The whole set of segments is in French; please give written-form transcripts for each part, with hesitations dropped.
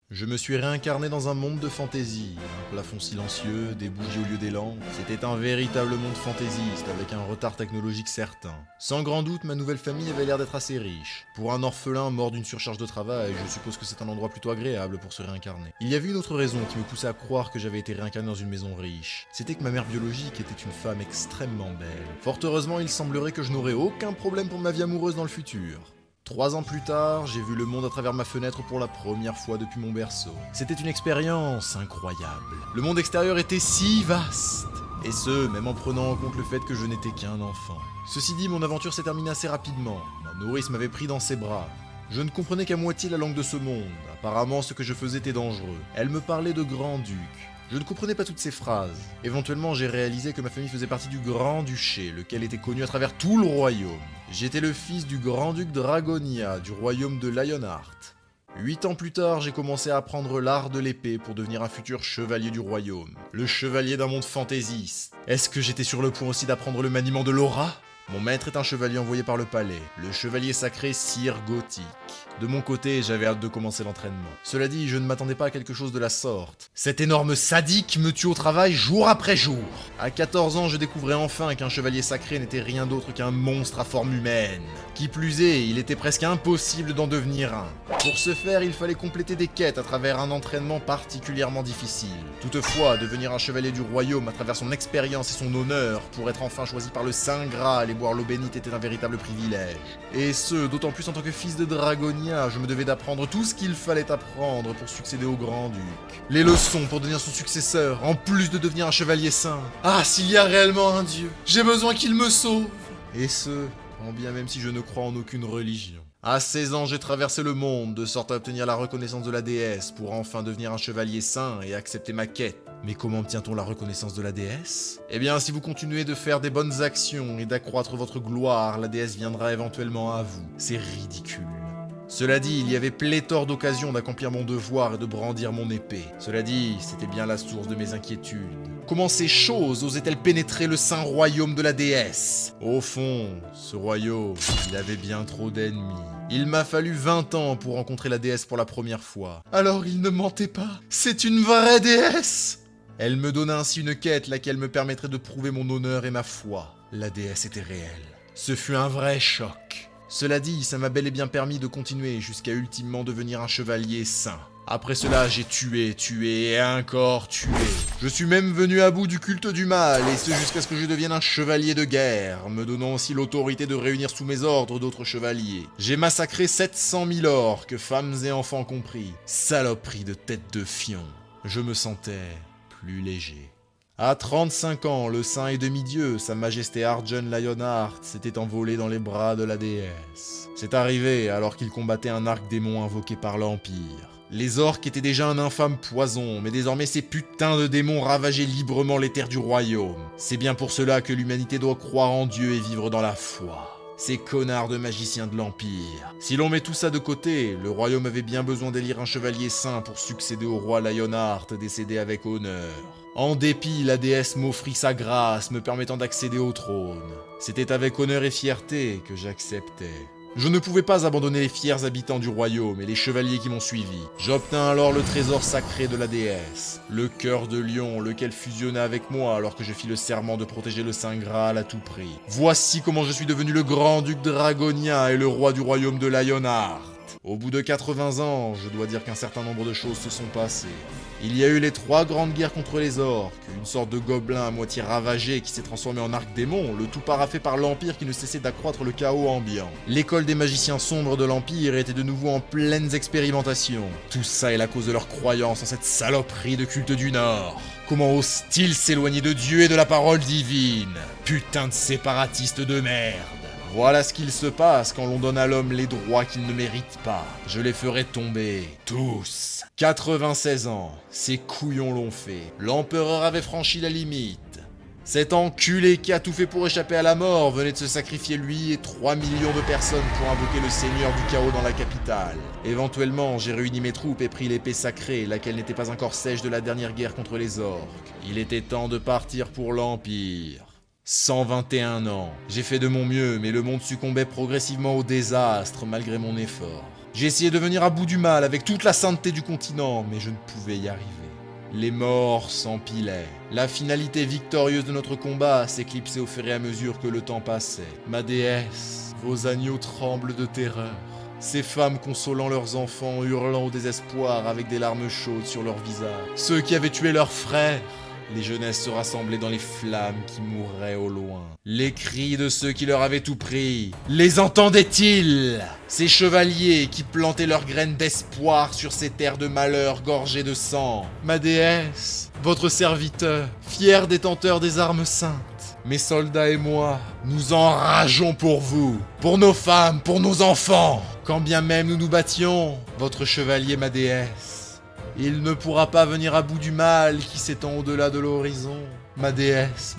Je me suis réincarné dans un monde de fantaisie, un plafond silencieux, des bougies au lieu des lampes. C'était un véritable monde fantaisiste avec un retard technologique certain. Sans grand doute, ma nouvelle famille avait l'air d'être assez riche. Pour un orphelin mort d'une surcharge de travail, je suppose que c'est un endroit plutôt agréable pour se réincarner. Il y avait une autre raison qui me poussait à croire que j'avais été réincarné dans une maison riche. C'était que ma mère biologique était une femme extrêmement belle. Fort heureusement, il semblerait que je n'aurais aucun problème pour ma vie amoureuse dans le futur. 3 ans plus tard, j'ai vu le monde à travers ma fenêtre pour la première fois depuis mon berceau. C'était une expérience incroyable. Le monde extérieur était si vaste. Et ce, même en prenant en compte le fait que je n'étais qu'un enfant. Ceci dit, mon aventure s'est terminée assez rapidement. Ma nourrice m'avait pris dans ses bras. Je ne comprenais qu'à moitié la langue de ce monde. Apparemment, ce que je faisais était dangereux. Elle me parlait de grand-duc. Je ne comprenais pas toutes ces phrases. Éventuellement, j'ai réalisé que ma famille faisait partie du Grand-Duché, lequel était connu à travers tout le royaume. J'étais le fils du Grand-Duc Dragonia, du royaume de Lionheart. 8 ans plus tard, j'ai commencé à apprendre l'art de l'épée pour devenir un futur chevalier du royaume. Le chevalier d'un monde fantaisiste. Est-ce que j'étais sur le point aussi d'apprendre le maniement de l'aura ? Mon maître est un chevalier envoyé par le palais, le chevalier sacré Sir Gothic. De mon côté, j'avais hâte de commencer l'entraînement. Cela dit, je ne m'attendais pas à quelque chose de la sorte. Cet énorme sadique me tue au travail jour après jour. À 14 ans, je découvrais enfin qu'un chevalier sacré n'était rien d'autre qu'un monstre à forme humaine. Qui plus est, il était presque impossible d'en devenir un. Pour ce faire, il fallait compléter des quêtes à travers un entraînement particulièrement difficile. Toutefois, devenir un chevalier du royaume à travers son expérience et son honneur pour être enfin choisi par le Saint Graal et boire l'eau bénite était un véritable privilège. Et ce, d'autant plus en tant que fils de Dragonia, je me devais d'apprendre tout ce qu'il fallait apprendre pour succéder au Grand-Duc. Les leçons pour devenir son successeur, en plus de devenir un chevalier saint. Ah, s'il y a réellement un dieu, j'ai besoin qu'il me sauve. Et ce, quand bien même si je ne crois en aucune religion. À 16 ans, j'ai traversé le monde, de sorte à obtenir la reconnaissance de la déesse, pour enfin devenir un chevalier saint et accepter ma quête. Mais comment obtient-on la reconnaissance de la déesse ? Eh bien, si vous continuez de faire des bonnes actions et d'accroître votre gloire, la déesse viendra éventuellement à vous. C'est ridicule. Cela dit, il y avait pléthore d'occasions d'accomplir mon devoir et de brandir mon épée. Cela dit, c'était bien la source de mes inquiétudes. Comment ces choses osaient-elles pénétrer le saint royaume de la déesse ? Au fond, ce royaume, il avait bien trop d'ennemis. Il m'a fallu 20 ans pour rencontrer la déesse pour la première fois. Alors il ne mentait pas, c'est une vraie déesse ! Elle me donna ainsi une quête laquelle me permettrait de prouver mon honneur et ma foi. La déesse était réelle. Ce fut un vrai choc. Cela dit, ça m'a bel et bien permis de continuer jusqu'à ultimement devenir un chevalier saint. Après cela, j'ai tué et encore tué. Je suis même venu à bout du culte du mal, et ce jusqu'à ce que je devienne un chevalier de guerre, me donnant aussi l'autorité de réunir sous mes ordres d'autres chevaliers. J'ai massacré 700 000 orques, femmes et enfants compris. Saloperie de tête de fion. Je me sentais plus léger. À 35 ans, le saint et demi-dieu, sa majesté Arjun Lionheart, s'était envolé dans les bras de la déesse. C'est arrivé alors qu'il combattait un arc-démon invoqué par l'Empire. Les orques étaient déjà un infâme poison, mais désormais ces putains de démons ravageaient librement les terres du royaume. C'est bien pour cela que l'humanité doit croire en Dieu et vivre dans la foi. Ces connards de magiciens de l'Empire. Si l'on met tout ça de côté, le royaume avait bien besoin d'élire un chevalier saint pour succéder au roi Lionheart décédé avec honneur. En dépit, la déesse m'offrit sa grâce, me permettant d'accéder au trône. C'était avec honneur et fierté que j'acceptais. Je ne pouvais pas abandonner les fiers habitants du royaume et les chevaliers qui m'ont suivi. J'obtins alors le trésor sacré de la déesse, le cœur de lion, lequel fusionna avec moi alors que je fis le serment de protéger le Saint Graal à tout prix. Voici comment je suis devenu le Grand-Duc Dragonia et le roi du royaume de Lionheart. Au bout de 80 ans, je dois dire qu'un certain nombre de choses se sont passées. Il y a eu les 3 grandes guerres contre les orques, une sorte de gobelin à moitié ravagé qui s'est transformé en arc-démon, le tout paraphé par l'Empire qui ne cessait d'accroître le chaos ambiant. L'école des magiciens sombres de l'Empire était de nouveau en pleines expérimentations. Tout ça est la cause de leur croyance en cette saloperie de culte du Nord. Comment osent-ils s'éloigner de Dieu et de la parole divine ? Putain de séparatistes de merde. Voilà ce qu'il se passe quand l'on donne à l'homme les droits qu'il ne mérite pas. Je les ferai tomber, tous. 96 ans, ces couillons l'ont fait. L'empereur avait franchi la limite. Cet enculé qui a tout fait pour échapper à la mort venait de se sacrifier lui et 3 millions de personnes pour invoquer le seigneur du chaos dans la capitale. Éventuellement, j'ai réuni mes troupes et pris l'épée sacrée, laquelle n'était pas encore sèche de la dernière guerre contre les orques. Il était temps de partir pour l'Empire. 121 ans. J'ai fait de mon mieux, mais le monde succombait progressivement au désastre malgré mon effort. J'ai essayé de venir à bout du mal avec toute la sainteté du continent, mais je ne pouvais y arriver. Les morts s'empilaient. La finalité victorieuse de notre combat s'éclipsait au fur et à mesure que le temps passait. Ma déesse, vos agneaux tremblent de terreur. Ces femmes consolant leurs enfants, hurlant au désespoir avec des larmes chaudes sur leurs visages. Ceux qui avaient tué leurs frères. Les jeunesses se rassemblaient dans les flammes qui mourraient au loin. Les cris de ceux qui leur avaient tout pris. Les entendaient-ils? Ces chevaliers qui plantaient leurs graines d'espoir sur ces terres de malheur gorgées de sang. Ma déesse, votre serviteur, fier détenteur des armes saintes. Mes soldats et moi, nous enrageons pour vous, pour nos femmes, pour nos enfants. Quand bien même nous nous battions, votre chevalier, ma déesse, il ne pourra pas venir à bout du mal qui s'étend au-delà de l'horizon. Ma déesse,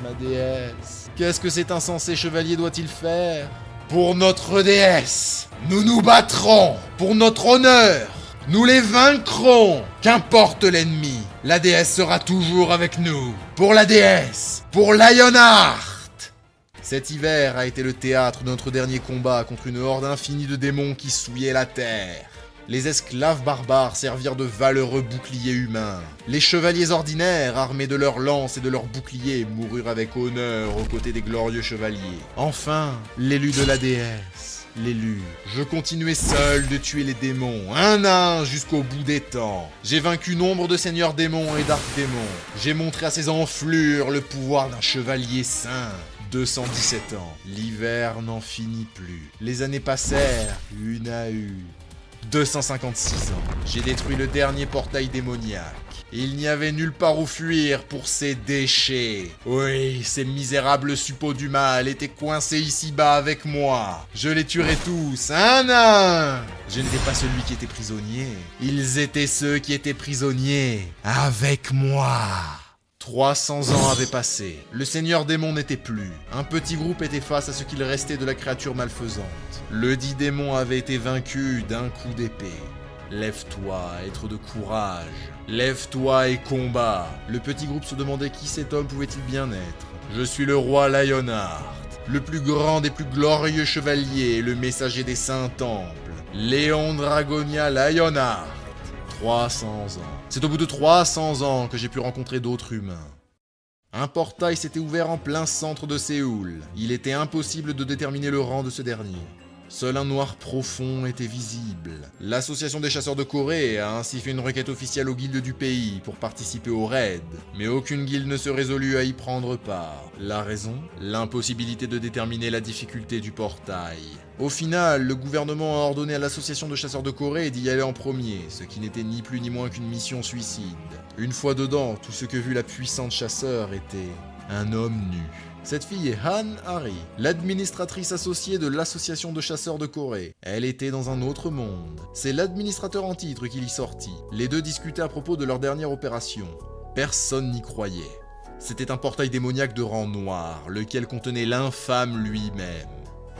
qu'est-ce que cet insensé chevalier doit-il faire? Pour notre déesse, nous nous battrons. Pour notre honneur, nous les vaincrons. Qu'importe l'ennemi, la déesse sera toujours avec nous. Pour la déesse, pour Lionheart. Cet hiver a été le théâtre de notre dernier combat contre une horde infinie de démons qui souillaient la terre. Les esclaves barbares servirent de valeureux boucliers humains. Les chevaliers ordinaires, armés de leurs lances et de leurs boucliers, moururent avec honneur aux côtés des glorieux chevaliers. Enfin, l'élu de la déesse, l'élu. Je continuais seul de tuer les démons, un à un jusqu'au bout des temps. J'ai vaincu nombre de seigneurs démons et d'arc-démons. J'ai montré à ces enflures le pouvoir d'un chevalier saint. 217 ans. L'hiver n'en finit plus. Les années passèrent, une à une. 256 ans. J'ai détruit le dernier portail démoniaque. Il n'y avait nulle part où fuir pour ces déchets. Oui, ces misérables suppôts du mal étaient coincés ici-bas avec moi. Je les tuerai tous, un à un. Je n'étais pas celui qui était prisonnier. Ils étaient ceux qui étaient prisonniers avec moi. 300 ans avaient passé. Le seigneur démon n'était plus. Un petit groupe était face à ce qu'il restait de la créature malfaisante. Le dit démon avait été vaincu d'un coup d'épée. Lève-toi, être de courage. Lève-toi et combat. Le petit groupe se demandait qui cet homme pouvait-il bien être. Je suis le roi Lionheart, le plus grand des plus glorieux chevaliers et le messager des saints temples. Léon Dragonia Lionheart. 300 ans. C'est au bout de 300 ans que j'ai pu rencontrer d'autres humains. Un portail s'était ouvert en plein centre de Séoul. Il était impossible de déterminer le rang de ce dernier. Seul un noir profond était visible. L'association des chasseurs de Corée a ainsi fait une requête officielle aux guildes du pays pour participer au raid, mais aucune guilde ne se résolut à y prendre part. La raison? L'impossibilité de déterminer la difficulté du portail. Au final, le gouvernement a ordonné à l'association de chasseurs de Corée d'y aller en premier, ce qui n'était ni plus ni moins qu'une mission suicide. Une fois dedans, tout ce que vit la puissante chasseur était un homme nu. Cette fille est Han Hari, l'administratrice associée de l'association de chasseurs de Corée. Elle était dans un autre monde. C'est l'administrateur en titre qui l'y sortit. Les deux discutaient à propos de leur dernière opération. Personne n'y croyait. C'était un portail démoniaque de rang noir, lequel contenait l'infâme lui-même.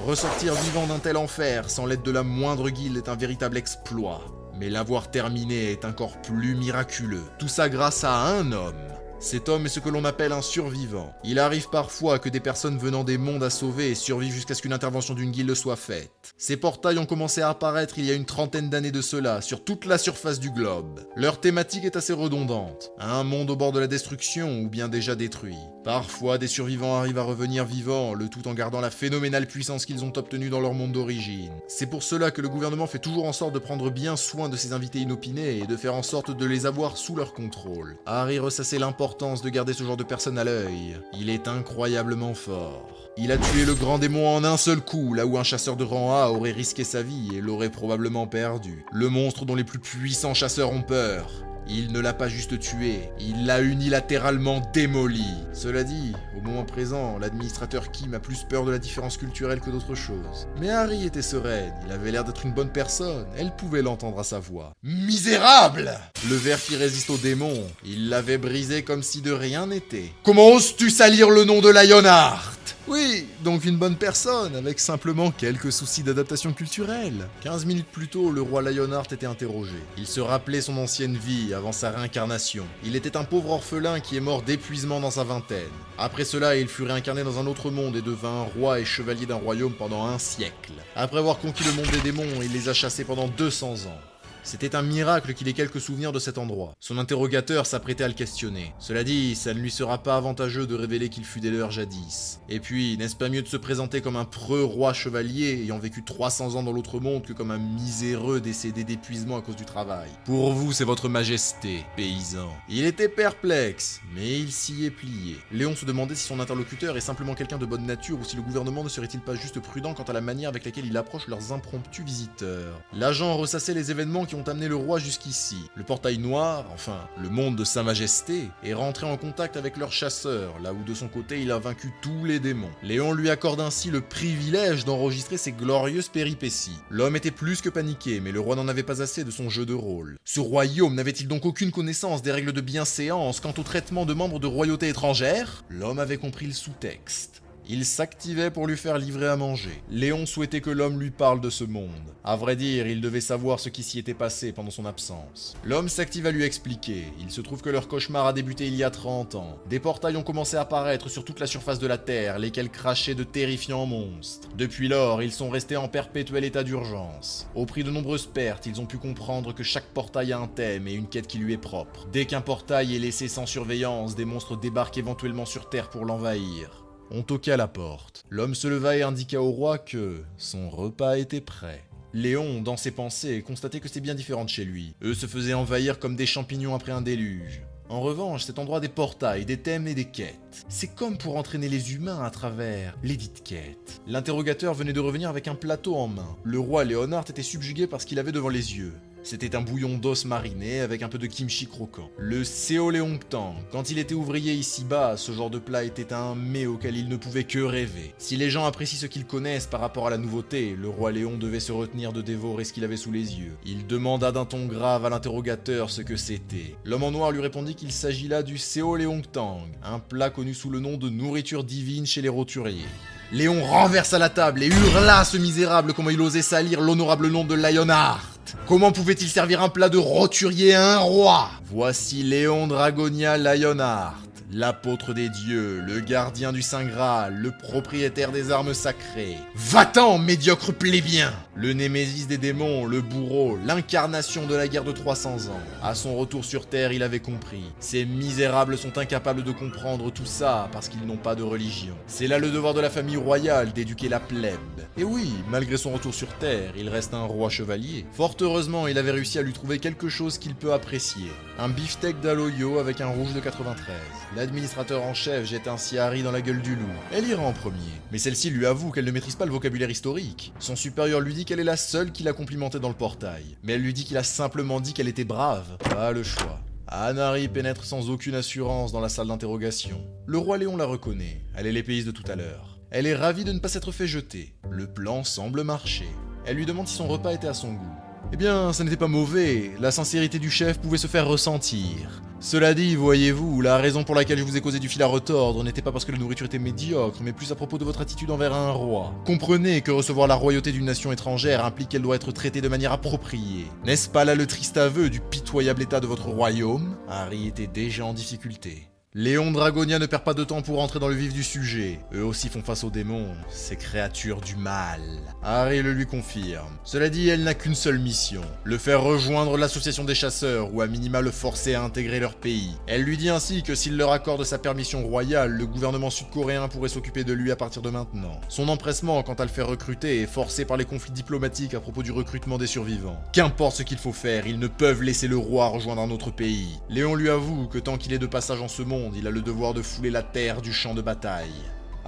Ressortir vivant d'un tel enfer sans l'aide de la moindre guilde est un véritable exploit. Mais l'avoir terminé est encore plus miraculeux. Tout ça grâce à un homme. Cet homme est ce que l'on appelle un survivant. Il arrive parfois que des personnes venant des mondes à sauver survivent jusqu'à ce qu'une intervention d'une guilde soit faite. Ces portails ont commencé à apparaître il y a une trentaine d'années de cela, sur toute la surface du globe. Leur thématique est assez redondante. Un monde au bord de la destruction ou bien déjà détruit. Parfois, des survivants arrivent à revenir vivants, le tout en gardant la phénoménale puissance qu'ils ont obtenue dans leur monde d'origine. C'est pour cela que le gouvernement fait toujours en sorte de prendre bien soin de ses invités inopinés et de faire en sorte de les avoir sous leur contrôle. Harry ressassait l'importance de garder ce genre de personne à l'œil. Il est incroyablement fort. Il a tué le grand démon en un seul coup, là où un chasseur de rang A aurait risqué sa vie et l'aurait probablement perdu. Le monstre dont les plus puissants chasseurs ont peur. Il ne l'a pas juste tué, il l'a unilatéralement démoli. Cela dit, au moment présent, l'administrateur Kim a plus peur de la différence culturelle que d'autre chose. Mais Harry était sereine, il avait l'air d'être une bonne personne, elle pouvait l'entendre à sa voix. Misérable! Le verre qui résiste au démon, il l'avait brisé comme si de rien n'était. Comment oses-tu salir le nom de Lionheart? Oui, donc une bonne personne, avec simplement quelques soucis d'adaptation culturelle. 15 minutes plus tôt, le roi Lionheart était interrogé. Il se rappelait son ancienne vie avant sa réincarnation. Il était un pauvre orphelin qui est mort d'épuisement dans sa vingtaine. Après cela, il fut réincarné dans un autre monde et devint roi et chevalier d'un royaume pendant un siècle. Après avoir conquis le monde des démons, il les a chassés pendant 200 ans. C'était un miracle qu'il ait quelques souvenirs de cet endroit. Son interrogateur s'apprêtait à le questionner. Cela dit, ça ne lui sera pas avantageux de révéler qu'il fut des leurs jadis. Et puis, n'est-ce pas mieux de se présenter comme un preux roi chevalier ayant vécu 300 ans dans l'autre monde que comme un miséreux décédé d'épuisement à cause du travail? Pour vous, c'est votre majesté, paysan. Il était perplexe, mais il s'y est plié. Léon se demandait si son interlocuteur est simplement quelqu'un de bonne nature ou si le gouvernement ne serait-il pas juste prudent quant à la manière avec laquelle il approche leurs impromptus visiteurs. L'agent ressassait les événements qui ont amené le roi jusqu'ici. Le portail noir, enfin, le monde de Sa Majesté, est rentré en contact avec leur chasseur, là où de son côté il a vaincu tous les démons. Léon lui accorde ainsi le privilège d'enregistrer ses glorieuses péripéties. L'homme était plus que paniqué, mais le roi n'en avait pas assez de son jeu de rôle. Ce royaume n'avait-il donc aucune connaissance des règles de bienséance quant au traitement de membres de royautés étrangères? L'homme avait compris le sous-texte. Il s'activait pour lui faire livrer à manger. Léon souhaitait que l'homme lui parle de ce monde. À vrai dire, il devait savoir ce qui s'y était passé pendant son absence. L'homme s'active à lui expliquer. Il se trouve que leur cauchemar a débuté il y a 30 ans. Des portails ont commencé à apparaître sur toute la surface de la Terre, lesquels crachaient de terrifiants monstres. Depuis lors, ils sont restés en perpétuel état d'urgence. Au prix de nombreuses pertes, ils ont pu comprendre que chaque portail a un thème et une quête qui lui est propre. Dès qu'un portail est laissé sans surveillance, des monstres débarquent éventuellement sur Terre pour l'envahir. On toqua à la porte. L'homme se leva et indiqua au roi que son repas était prêt. Léon, dans ses pensées, constatait que c'était bien différent de chez lui. Eux se faisaient envahir comme des champignons après un déluge. En revanche, cet endroit des portails, des thèmes et des quêtes. C'est comme pour entraîner les humains à travers les dites quêtes. L'interrogateur venait de revenir avec un plateau en main. Le roi Lionheart était subjugué par ce qu'il avait devant les yeux. C'était un bouillon d'os mariné avec un peu de kimchi croquant. Le Seoleongtang. Quand il était ouvrier ici-bas, ce genre de plat était un mets auquel il ne pouvait que rêver. Si les gens apprécient ce qu'ils connaissent par rapport à la nouveauté, le roi Léon devait se retenir de dévorer ce qu'il avait sous les yeux. Il demanda d'un ton grave à l'interrogateur ce que c'était. L'homme en noir lui répondit qu'il s'agit là du Seoleongtang, un plat connu sous le nom de nourriture divine chez les roturiers. Léon renversa la table et hurla à ce misérable comment il osait salir l'honorable nom de Lionheart. Comment pouvait-il servir un plat de roturier à un roi? Voici Léon Dragonia Lionheart, l'apôtre des dieux, le gardien du Saint Graal, le propriétaire des armes sacrées. Va-t'en, médiocre plébien! Le némésis des démons, le bourreau, l'incarnation de la guerre de 300 ans. À son retour sur Terre, il avait compris. Ces misérables sont incapables de comprendre tout ça parce qu'ils n'ont pas de religion. C'est là le devoir de la famille royale d'éduquer la plèbe. Et oui, malgré son retour sur Terre, il reste un roi chevalier. Fort heureusement, il avait réussi à lui trouver quelque chose qu'il peut apprécier. Un beefsteak d'Aloyo avec un rouge de 93. L'administrateur en chef jette ainsi Harry dans la gueule du loup. Elle ira en premier. Mais celle-ci lui avoue qu'elle ne maîtrise pas le vocabulaire historique. Son supérieur lui dit qu'elle est la seule qui l'a complimenté dans le portail. Mais elle lui dit qu'il a simplement dit qu'elle était brave. Pas le choix. Harry pénètre sans aucune assurance dans la salle d'interrogation. Le roi Léon la reconnaît. Elle est l'épéiste de tout à l'heure. Elle est ravie de ne pas s'être fait jeter. Le plan semble marcher. Elle lui demande si son repas était à son goût. Eh bien, ça n'était pas mauvais, la sincérité du chef pouvait se faire ressentir. Cela dit, voyez-vous, la raison pour laquelle je vous ai causé du fil à retordre n'était pas parce que la nourriture était médiocre, mais plus à propos de votre attitude envers un roi. Comprenez que recevoir la royauté d'une nation étrangère implique qu'elle doit être traitée de manière appropriée. N'est-ce pas là le triste aveu du pitoyable état de votre royaume? Harry était déjà en difficulté. Léon Dragonia ne perd pas de temps pour entrer dans le vif du sujet. Eux aussi font face aux démons, ces créatures du mal. Harry le lui confirme. Cela dit, elle n'a qu'une seule mission, le faire rejoindre l'association des chasseurs ou à minima le forcer à intégrer leur pays. Elle lui dit ainsi que s'il leur accorde sa permission royale, le gouvernement sud-coréen pourrait s'occuper de lui à partir de maintenant. Son empressement quant à le faire recruter est forcé par les conflits diplomatiques à propos du recrutement des survivants. Qu'importe ce qu'il faut faire, ils ne peuvent laisser le roi rejoindre un autre pays. Léon lui avoue que tant qu'il est de passage en ce monde, il a le devoir de fouler la terre du champ de bataille.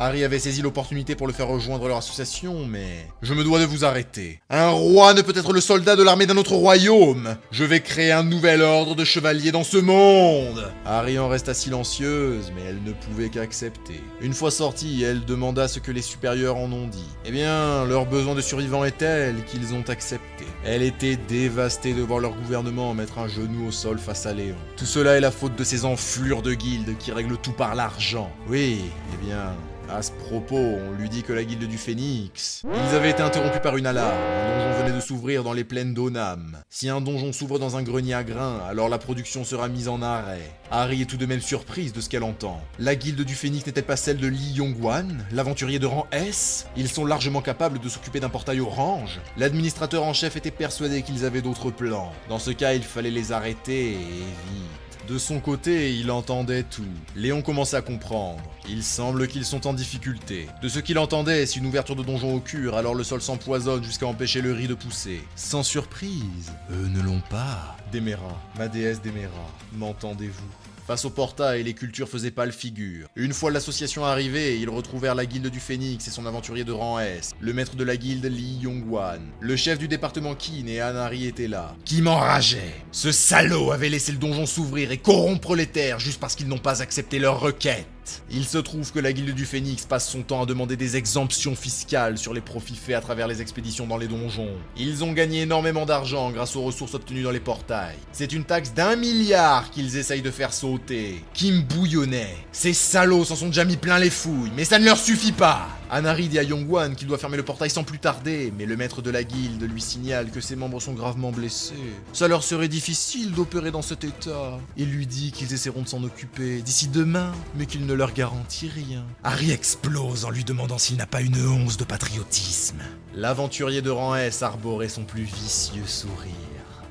Harry avait saisi l'opportunité pour le faire rejoindre leur association, mais... Je me dois de vous arrêter. Un roi ne peut être le soldat de l'armée d'un autre royaume. Je vais créer un nouvel ordre de chevaliers dans ce monde. Harry en resta silencieuse, mais elle ne pouvait qu'accepter. Une fois sortie, elle demanda ce que les supérieurs en ont dit. Eh bien, leur besoin de survivants est tel qu'ils ont accepté. Elle était dévastée de voir leur gouvernement mettre un genou au sol face à Léon. Tout cela est la faute de ces enflures de guildes qui règlent tout par l'argent. Oui, eh bien... À ce propos, on lui dit que la guilde du Phénix, ils avaient été interrompus par une alarme. Un donjon venait de s'ouvrir dans les plaines d'Onam. Si un donjon s'ouvre dans un grenier à grains, alors la production sera mise en arrêt. Harry est tout de même surprise de ce qu'elle entend. La guilde du Phénix n'est-elle pas celle de Lee Yong-wan, l'aventurier de rang S? Ils sont largement capables de s'occuper d'un portail orange. L'administrateur en chef était persuadé qu'ils avaient d'autres plans. Dans ce cas, il fallait les arrêter, et vite. De son côté, il entendait tout. Léon commençait à comprendre. Il semble qu'ils sont en difficulté. De ce qu'il entendait, si une ouverture de donjon occure, alors le sol s'empoisonne jusqu'à empêcher le riz de pousser. Sans surprise, eux ne l'ont pas. Déméra, ma déesse Déméra, m'entendez-vous? Face au portail, les cultures faisaient pâle figure. Une fois l'association arrivée, ils retrouvèrent la guilde du Phénix et son aventurier de rang S, le maître de la guilde Lee Yong-wan. Le chef du département Qin et Hanari étaient là. Qui m'enrageait. Ce salaud avait laissé le donjon s'ouvrir et corrompre les terres juste parce qu'ils n'ont pas accepté leur requête. Il se trouve que la guilde du Phénix passe son temps à demander des exemptions fiscales sur les profits faits à travers les expéditions dans les donjons. Ils ont gagné énormément d'argent grâce aux ressources obtenues dans les portails. C'est une taxe d'1 milliard qu'ils essayent de faire sauter. Kim bouillonnait. Ces salauds s'en sont déjà mis plein les fouilles, mais ça ne leur suffit pas. Hanari dit à Yong-wan qu'il doit fermer le portail sans plus tarder, mais le maître de la guilde lui signale que ses membres sont gravement blessés. Ça leur serait difficile d'opérer dans cet état. Il lui dit qu'ils essaieront de s'en occuper d'ici demain, mais qu'il ne leur garantit rien. Harry explose en lui demandant s'il n'a pas une once de patriotisme. L'aventurier de rang S arborait son plus vicieux sourire.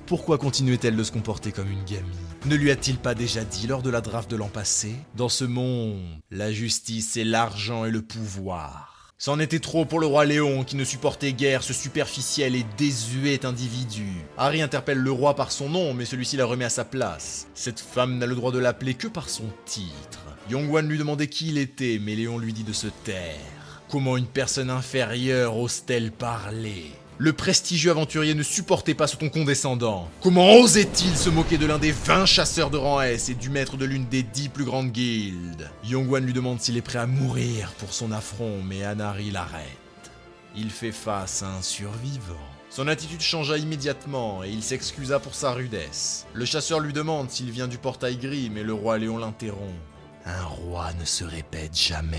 Pourquoi continuait-elle de se comporter comme une gamine? Ne lui a-t-il pas déjà dit lors de la draft de l'an passé? Dans ce monde, la justice, c'est l'argent et le pouvoir. C'en était trop pour le roi Léon qui ne supportait guère ce superficiel et désuet individu. Harry interpelle le roi par son nom, mais celui-ci la remet à sa place. Cette femme n'a le droit de l'appeler que par son titre. Yong-wan lui demandait qui il était, mais Léon lui dit de se taire. Comment une personne inférieure ose-t-elle parler? Le prestigieux aventurier ne supportait pas ce ton condescendant. Comment osait-il se moquer de l'un des 20 chasseurs de rang S et du maître de l'une des 10 plus grandes guildes? Yong-wan lui demande s'il est prêt à mourir pour son affront, mais Hanari l'arrête. Il fait face à un survivant. Son attitude changea immédiatement et il s'excusa pour sa rudesse. Le chasseur lui demande s'il vient du portail gris, mais le roi Léon l'interrompt. Un roi ne se répète jamais.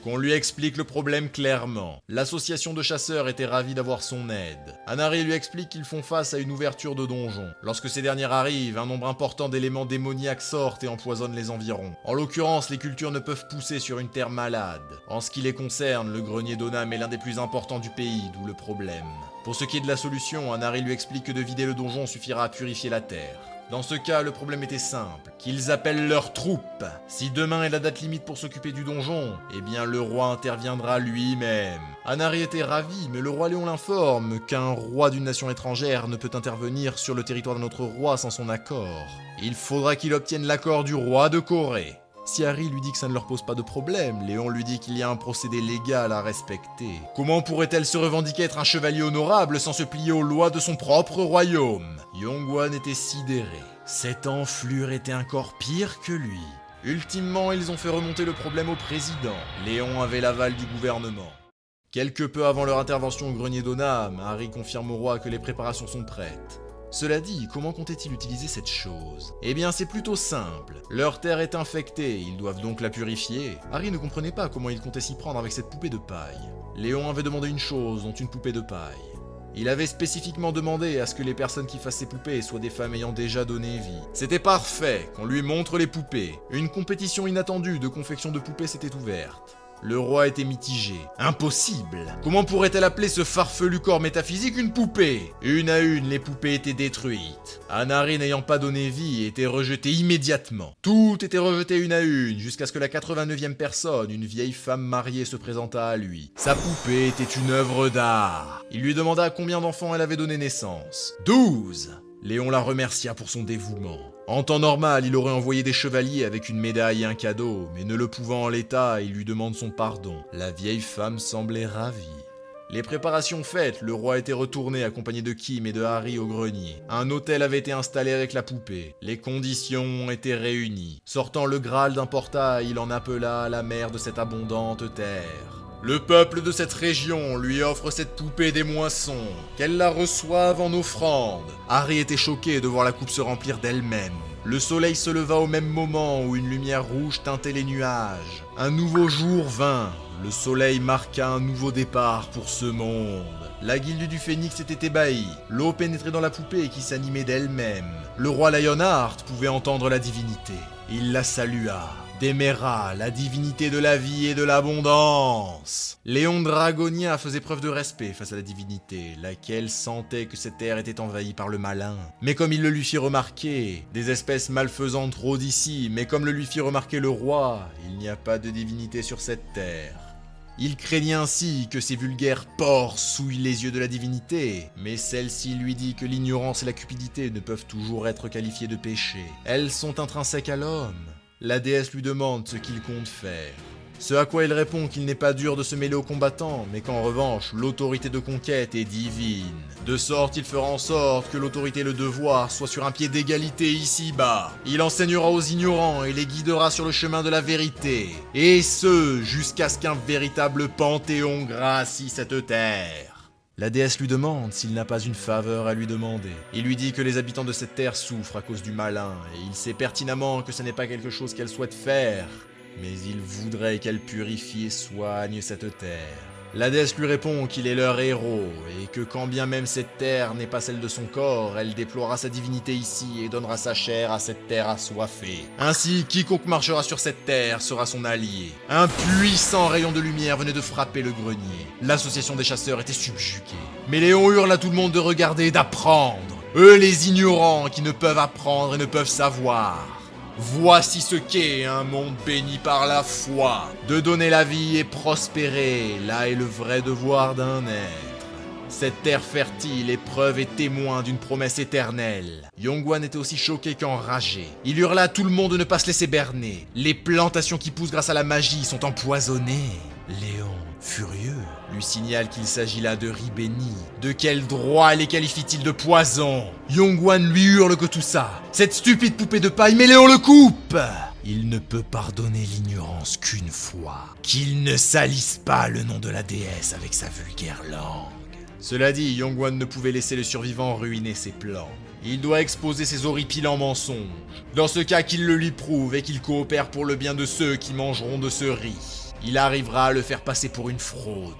Qu'on lui explique le problème clairement. L'association de chasseurs était ravie d'avoir son aide. Hanari lui explique qu'ils font face à une ouverture de donjon. Lorsque ces dernières arrivent, un nombre important d'éléments démoniaques sortent et empoisonnent les environs. En l'occurrence, les cultures ne peuvent pousser sur une terre malade. En ce qui les concerne, le grenier d'Onam est l'un des plus importants du pays, d'où le problème. Pour ce qui est de la solution, Hanari lui explique que de vider le donjon suffira à purifier la terre. Dans ce cas, le problème était simple, qu'ils appellent leurs troupes. Si demain est la date limite pour s'occuper du donjon, eh bien le roi interviendra lui-même. Hanari était ravi, mais le roi Léon l'informe qu'un roi d'une nation étrangère ne peut intervenir sur le territoire d'un autre roi sans son accord. Il faudra qu'il obtienne l'accord du roi de Corée. Si Harry lui dit que ça ne leur pose pas de problème, Léon lui dit qu'il y a un procédé légal à respecter. Comment pourrait-elle se revendiquer être un chevalier honorable sans se plier aux lois de son propre royaume? Yong-wan était sidéré. Cette enflure était encore pire que lui. Ultimement, ils ont fait remonter le problème au président. Léon avait l'aval du gouvernement. Quelque peu avant leur intervention au grenier d'Onam, Harry confirme au roi que les préparations sont prêtes. Cela dit, comment comptait-il utiliser cette chose? Eh bien, c'est plutôt simple. Leur terre est infectée, ils doivent donc la purifier. Harry ne comprenait pas comment il comptait s'y prendre avec cette poupée de paille. Léon avait demandé une chose, dont une poupée de paille. Il avait spécifiquement demandé à ce que les personnes qui fassent ces poupées soient des femmes ayant déjà donné vie. C'était parfait, qu'on lui montre les poupées. Une compétition inattendue de confection de poupées s'était ouverte. Le roi était mitigé. Impossible. Comment pourrait-elle appeler ce farfelu corps métaphysique une poupée? Une à une, les poupées étaient détruites. Hanari n'ayant pas donné vie était rejeté immédiatement. Tout était rejeté une à une, jusqu'à ce que la 89e personne, une vieille femme mariée, se présentât à lui. Sa poupée était une œuvre d'art. Il lui demanda à combien d'enfants elle avait donné naissance. 12. Léon la remercia pour son dévouement. En temps normal, il aurait envoyé des chevaliers avec une médaille et un cadeau, mais ne le pouvant en l'état, il lui demande son pardon. La vieille femme semblait ravie. Les préparations faites, le roi était retourné accompagné de Kim et de Harry au grenier. Un hôtel avait été installé avec la poupée. Les conditions ont été réunies. Sortant le Graal d'un portail, il en appela à la mère de cette abondante terre. Le peuple de cette région lui offre cette poupée des moissons, qu'elle la reçoive en offrande. Harry était choqué de voir la coupe se remplir d'elle-même. Le soleil se leva au même moment où une lumière rouge teintait les nuages. Un nouveau jour vint. le soleil marqua un nouveau départ pour ce monde. La guilde du Phénix était ébahie, l'eau pénétrait dans la poupée qui s'animait d'elle-même. Le roi Lionheart pouvait entendre la divinité. Il la salua. Déméra, la divinité de la vie et de l'abondance. Léon Dragonia faisait preuve de respect face à la divinité, laquelle sentait que cette terre était envahie par le malin. Mais comme il le lui fit remarquer, des espèces malfaisantes rôdent ici, mais comme le lui fit remarquer le roi, il n'y a pas de divinité sur cette terre. Il craignait ainsi que ces vulgaires porcs souillent les yeux de la divinité, mais celle-ci lui dit que l'ignorance et la cupidité ne peuvent toujours être qualifiées de péché. Elles sont intrinsèques à l'homme. La déesse lui demande ce qu'il compte faire. Ce à quoi il répond qu'il n'est pas dur de se mêler aux combattants, mais qu'en revanche, l'autorité de conquête est divine. De sorte, il fera en sorte que l'autorité et le devoir soient sur un pied d'égalité ici-bas. Il enseignera aux ignorants et les guidera sur le chemin de la vérité. Et ce, jusqu'à ce qu'un véritable panthéon gracie cette terre. La déesse lui demande s'il n'a pas une faveur à lui demander. Il lui dit que les habitants de cette terre souffrent à cause du malin, et il sait pertinemment que ce n'est pas quelque chose qu'elle souhaite faire. Mais il voudrait qu'elle purifie et soigne cette terre. La déesse lui répond qu'il est leur héros, et que quand bien même cette terre n'est pas celle de son corps, elle déploiera sa divinité ici et donnera sa chair à cette terre assoiffée. Ainsi, quiconque marchera sur cette terre sera son allié. Un puissant rayon de lumière venait de frapper le grenier. L'association des chasseurs était subjuguée. Mais Léon hurle à tout le monde de regarder et d'apprendre. Eux les ignorants qui ne peuvent apprendre et ne peuvent savoir. Voici ce qu'est un monde béni par la foi. De donner la vie et prospérer, là est le vrai devoir d'un être. Cette terre fertile est preuve et témoin d'une promesse éternelle. Yongguan était aussi choqué qu'enragé. Il hurla à tout le monde de ne pas se laisser berner. Les plantations qui poussent grâce à la magie sont empoisonnées. Léon, furieux, lui signale qu'il s'agit là de riz béni. De quel droit les qualifie-t-il de poison? Yongguan lui hurle que tout ça, cette stupide poupée de paille, mais Léon le coupe! Il ne peut pardonner l'ignorance qu'une fois. Qu'il ne salisse pas le nom de la déesse avec sa vulgaire langue. Cela dit, Yongguan ne pouvait laisser le survivant ruiner ses plans. Il doit exposer ses horripilants mensonges. Dans ce cas, qu'il le lui prouve et qu'il coopère pour le bien de ceux qui mangeront de ce riz. Il arrivera à le faire passer pour une fraude.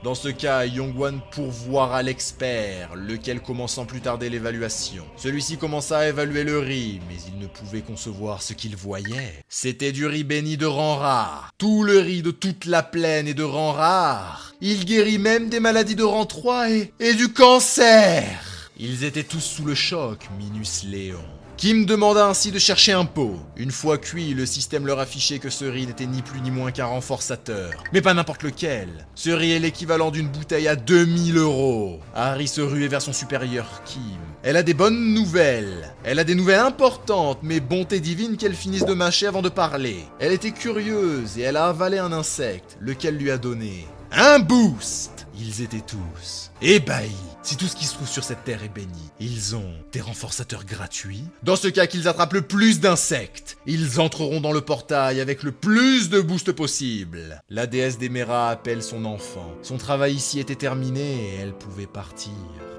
Dans ce cas, Yongguan pourvoira l'expert, lequel commence sans plus tarder l'évaluation. Celui-ci commença à évaluer le riz, mais il ne pouvait concevoir ce qu'il voyait. C'était du riz béni de rang rare. Tout le riz de toute la plaine est de rang rare. Il guérit même des maladies de rang 3 et du cancer. Ils étaient tous sous le choc, minus Léon. Kim demanda ainsi de chercher un pot. Une fois cuit, le système leur affichait que ce riz n'était ni plus ni moins qu'un renforçateur. Mais pas n'importe lequel. Ce riz est l'équivalent d'une bouteille à 2000 €. Harry se ruait vers son supérieur Kim. Elle a des bonnes nouvelles. Elle a des nouvelles importantes, mais bonté divine qu'elle finisse de mâcher avant de parler. Elle était curieuse et elle a avalé un insecte, lequel lui a donné un boost. Ils étaient tous ébahis. Si tout ce qui se trouve sur cette terre est béni, ils ont des renforçateurs gratuits. Dans ce cas qu'ils attrapent le plus d'insectes, ils entreront dans le portail avec le plus de boost possible. La déesse d'Emera appelle son enfant. Son travail ici était terminé et elle pouvait partir.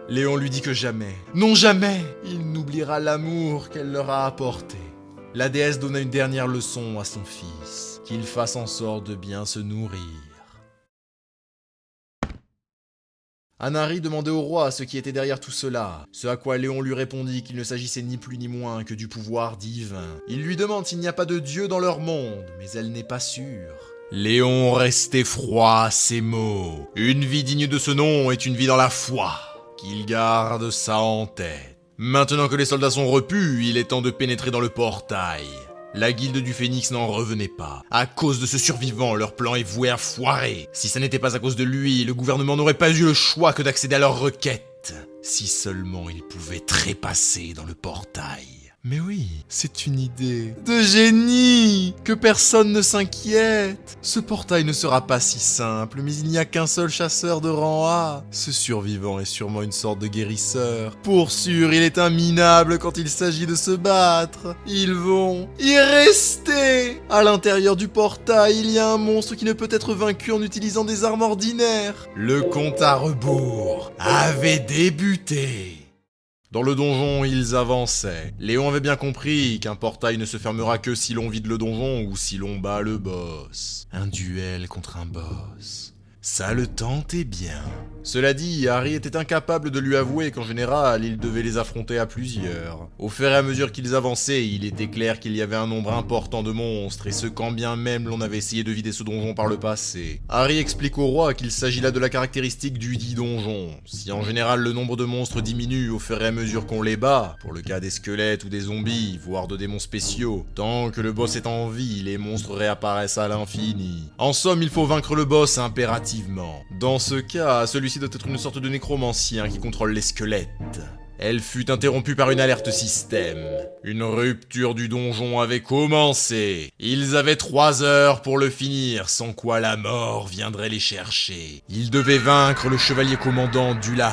Léon lui dit que jamais, non jamais, il n'oubliera l'amour qu'elle leur a apporté. La déesse donna une dernière leçon à son fils, qu'il fasse en sorte de bien se nourrir. Anari demandait au roi ce qui était derrière tout cela, ce à quoi Léon lui répondit qu'il ne s'agissait ni plus ni moins que du pouvoir divin. Il lui demande s'il n'y a pas de dieu dans leur monde, mais elle n'est pas sûre. Léon restait froid à ces mots. Une vie digne de ce nom est une vie dans la foi. Qu'il garde ça en tête. Maintenant que les soldats sont repus, il est temps de pénétrer dans le portail. La guilde du Phénix n'en revenait pas. À cause de ce survivant, leur plan est voué à foirer. Si ça n'était pas à cause de lui, le gouvernement n'aurait pas eu le choix que d'accéder à leur requête. Si seulement ils pouvaient trépasser dans le portail. Mais oui, c'est une idée de génie. Que personne ne s'inquiète. Ce portail ne sera pas si simple, mais il n'y a qu'un seul chasseur de rang A. Ce survivant est sûrement une sorte de guérisseur. Pour sûr, il est imminable quand il s'agit de se battre. Ils vont y rester. À l'intérieur du portail, il y a un monstre qui ne peut être vaincu en utilisant des armes ordinaires. Le compte à rebours avait débuté. Dans le donjon, ils avançaient. Léon avait bien compris qu'un portail ne se fermera que si l'on vide le donjon ou si l'on bat le boss. Un duel contre un boss. Ça le tentait bien. Cela dit, Harry était incapable de lui avouer qu'en général, il devait les affronter à plusieurs. Au fur et à mesure qu'ils avançaient, il était clair qu'il y avait un nombre important de monstres, et ce quand bien même l'on avait essayé de vider ce donjon par le passé. Harry explique au roi qu'il s'agit là de la caractéristique du dit donjon. Si en général le nombre de monstres diminue au fur et à mesure qu'on les bat, pour le cas des squelettes ou des zombies, voire de démons spéciaux, tant que le boss est en vie, les monstres réapparaissent à l'infini. En somme, il faut vaincre le boss impérativement. Dans ce cas, celui-ci doit être une sorte de nécromancien qui contrôle les squelettes. Elle fut interrompue par une alerte système. Une rupture du donjon avait commencé. Ils avaient 3 heures pour le finir, sans quoi la mort viendrait les chercher. Ils devaient vaincre le chevalier commandant Dulan.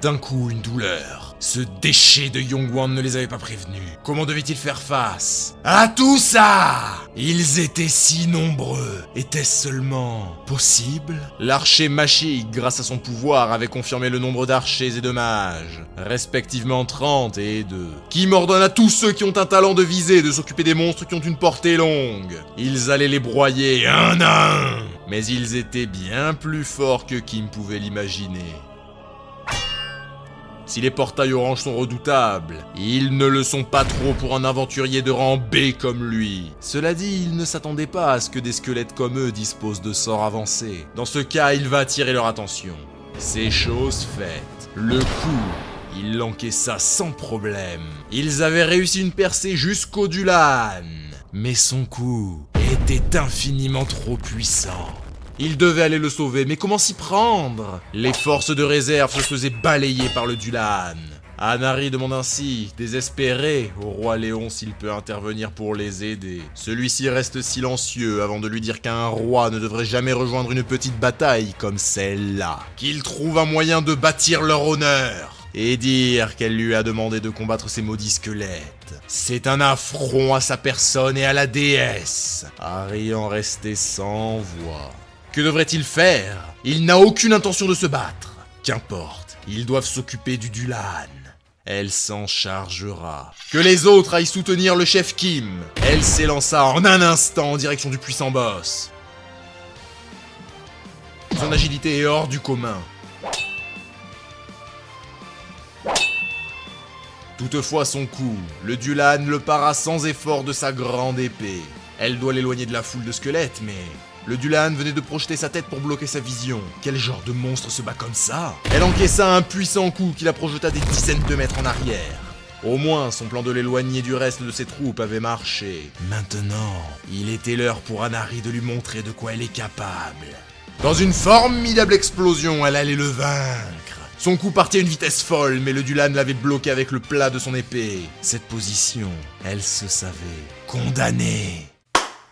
D'un coup, une douleur. Ce déchet de Yonghuan ne les avait pas prévenus. Comment devait-il faire face à tout ça? Ils étaient si nombreux. Était-ce seulement possible? L'archer Mashik, grâce à son pouvoir, avait confirmé le nombre d'archers et de mages, respectivement 30 et 2, qui m'ordonne à tous ceux qui ont un talent de viser de s'occuper des monstres qui ont une portée longue. Ils allaient les broyer un à un, mais ils étaient bien plus forts que Kim pouvait l'imaginer. Si les portails orange sont redoutables, ils ne le sont pas trop pour un aventurier de rang B comme lui. Cela dit, il ne s'attendait pas à ce que des squelettes comme eux disposent de sorts avancés. Dans ce cas, il va attirer leur attention. C'est chose faite. Le coup, il l'encaissa sans problème. Ils avaient réussi une percée jusqu'au Dulan. Mais son coup était infiniment trop puissant. Il devait aller le sauver, mais comment s'y prendre? Les forces de réserve se faisaient balayer par le Dulan. Anari demande ainsi, désespéré, au roi Léon s'il peut intervenir pour les aider. Celui-ci reste silencieux avant de lui dire qu'un roi ne devrait jamais rejoindre une petite bataille comme celle-là. Qu'il trouve un moyen de bâtir leur honneur. Et dire qu'elle lui a demandé de combattre ces maudits squelettes. C'est un affront à sa personne et à la déesse. Harry en restait sans voix. Que devrait-il faire? Il n'a aucune intention de se battre. Qu'importe, ils doivent s'occuper du Dulan. Elle s'en chargera. Que les autres aillent soutenir le chef Kim. Elle s'élança en un instant en direction du puissant boss. Son agilité est hors du commun. Toutefois son coup, le Dulan le para sans effort de sa grande épée. Elle doit l'éloigner de la foule de squelettes, mais... Le Dulan venait de projeter sa tête pour bloquer sa vision. Quel genre de monstre se bat comme ça? Elle encaissa un puissant coup qui la projeta des dizaines de mètres en arrière. Au moins, son plan de l'éloigner du reste de ses troupes avait marché. Maintenant, il était l'heure pour Anari de lui montrer de quoi elle est capable. Dans une formidable explosion, elle allait le vaincre. Son coup partit à une vitesse folle, mais le Dulan l'avait bloqué avec le plat de son épée. Cette position, elle se savait condamnée.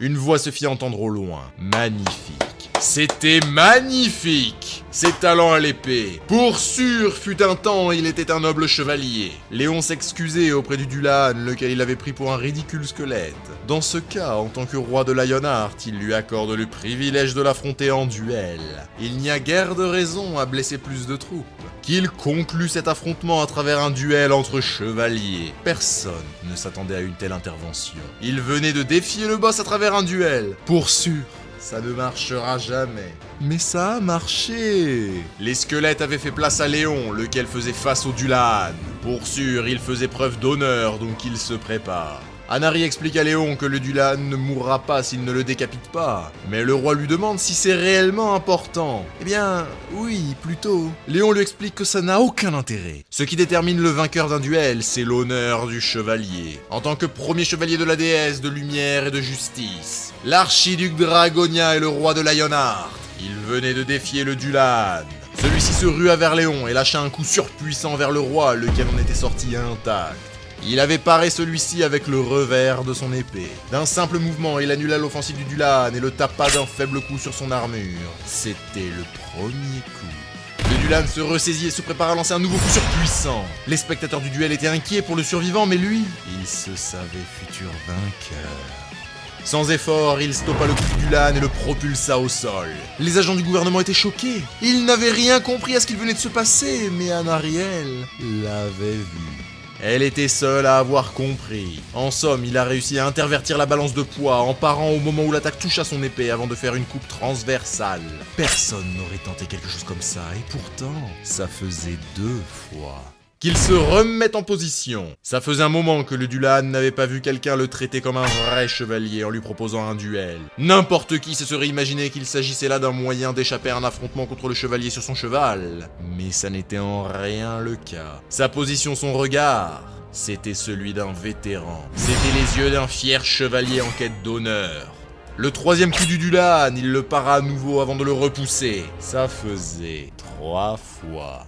Une voix se fit entendre au loin. Magnifique. C'était magnifique! Ses talents à l'épée. Pour sûr, fut un temps, il était un noble chevalier. Léon s'excusait auprès du Dulan, lequel il avait pris pour un ridicule squelette. Dans ce cas, en tant que roi de Lionheart, il lui accorde le privilège de l'affronter en duel. Il n'y a guère de raison à blesser plus de troupes. Qu'il conclut cet affrontement à travers un duel entre chevaliers. Personne ne s'attendait à une telle intervention. Il venait de défier le boss à travers un duel. Pour sûr. Ça ne marchera jamais. Mais ça a marché. Les squelettes avaient fait place à Léon, lequel faisait face au Dulan. Pour sûr, il faisait preuve d'honneur, donc il se prépare. Anari explique à Léon que le Dulan ne mourra pas s'il ne le décapite pas. Mais le roi lui demande si c'est réellement important. Eh bien, oui, plutôt. Léon lui explique que ça n'a aucun intérêt. Ce qui détermine le vainqueur d'un duel, c'est l'honneur du chevalier. En tant que premier chevalier de la déesse de lumière et de justice, l'archiduc Dragonia est le roi de Lionheart. Il venait de défier le Dulan. Celui-ci se rua vers Léon et lâcha un coup surpuissant vers le roi, lequel en était sorti intact. Il avait paré celui-ci avec le revers de son épée. D'un simple mouvement, il annula l'offensive du Dulan et le tapa d'un faible coup sur son armure. C'était le premier coup. Le Dulan se ressaisit et se prépare à lancer un nouveau coup surpuissant. Les spectateurs du duel étaient inquiets pour le survivant, mais lui, il se savait futur vainqueur. Sans effort, il stoppa le coup du Dulan et le propulsa au sol. Les agents du gouvernement étaient choqués. Ils n'avaient rien compris à ce qu'il venait de se passer, mais Anariel l'avait vu. Elle était seule à avoir compris. En somme, il a réussi à intervertir la balance de poids en parant au moment où l'attaque toucha son épée avant de faire une coupe transversale. Personne n'aurait tenté quelque chose comme ça, et pourtant, ça faisait 2 fois. Qu'il se remette en position. Ça faisait un moment que le Dulan n'avait pas vu quelqu'un le traiter comme un vrai chevalier en lui proposant un duel. N'importe qui se serait imaginé qu'il s'agissait là d'un moyen d'échapper à un affrontement contre le chevalier sur son cheval. Mais ça n'était en rien le cas. Sa position, son regard, c'était celui d'un vétéran. C'était les yeux d'un fier chevalier en quête d'honneur. Le 3e coup du Dulan, il le para à nouveau avant de le repousser. Ça faisait 3 fois.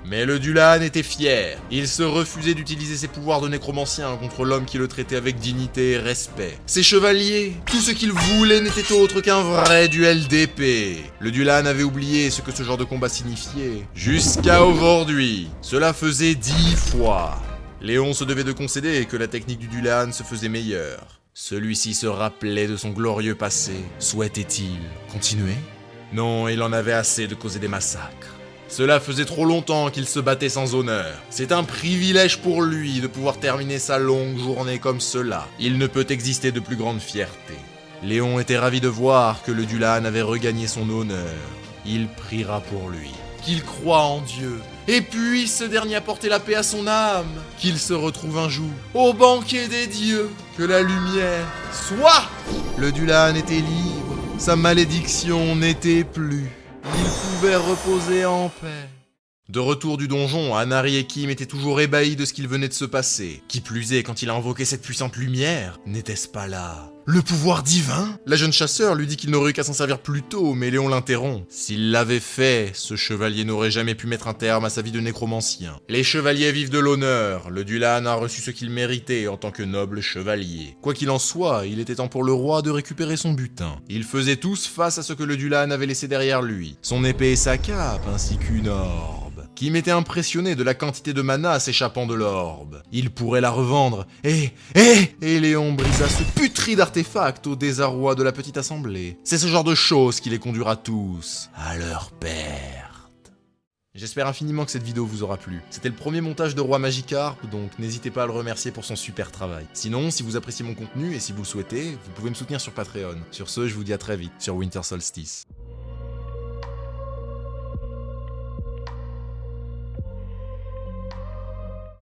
Mais le Dulan était fier. Il se refusait d'utiliser ses pouvoirs de nécromancien contre l'homme qui le traitait avec dignité et respect. Ses chevaliers, tout ce qu'ils voulaient n'était autre qu'un vrai duel d'épée. Le Dulan avait oublié ce que ce genre de combat signifiait. Jusqu'à aujourd'hui, cela faisait 10 fois. Léon se devait de concéder que la technique du Dulan se faisait meilleure. Celui-ci se rappelait de son glorieux passé. Souhaitait-il continuer? Non, il en avait assez de causer des massacres. Cela faisait trop longtemps qu'il se battait sans honneur. C'est un privilège pour lui de pouvoir terminer sa longue journée comme cela. Il ne peut exister de plus grande fierté. Léon était ravi de voir que le Dulan avait regagné son honneur. Il priera pour lui. Qu'il croie en Dieu, et puisse ce dernier apporter la paix à son âme. Qu'il se retrouve un jour au banquet des dieux. Que la lumière soit. Le Dulan était libre. Sa malédiction n'était plus. Il pouvait reposer en paix. De retour du donjon, Anari et Kim étaient toujours ébahis de ce qu'il venait de se passer. Qui plus est, quand il a invoqué cette puissante lumière, n'était-ce pas là le pouvoir divin? La jeune chasseur lui dit qu'il n'aurait eu qu'à s'en servir plus tôt, mais Léon l'interrompt. S'il l'avait fait, ce chevalier n'aurait jamais pu mettre un terme à sa vie de nécromancien. Les chevaliers vivent de l'honneur. Le Dulan a reçu ce qu'il méritait en tant que noble chevalier. Quoi qu'il en soit, il était temps pour le roi de récupérer son butin. Ils faisaient tous face à ce que le Dulan avait laissé derrière lui. Son épée et sa cape, ainsi qu'une orbe. Kim était impressionné de la quantité de mana s'échappant de l'orbe. Il pourrait la revendre. Et Léon brisa ce putride artefact au désarroi de la petite assemblée. C'est ce genre de choses qui les conduira tous à leur perte. J'espère infiniment que cette vidéo vous aura plu. C'était le premier montage de Roi Magikarp, donc n'hésitez pas à le remercier pour son super travail. Sinon, si vous appréciez mon contenu et si vous le souhaitez, vous pouvez me soutenir sur Patreon. Sur ce, je vous dis à très vite sur Winter Solstice.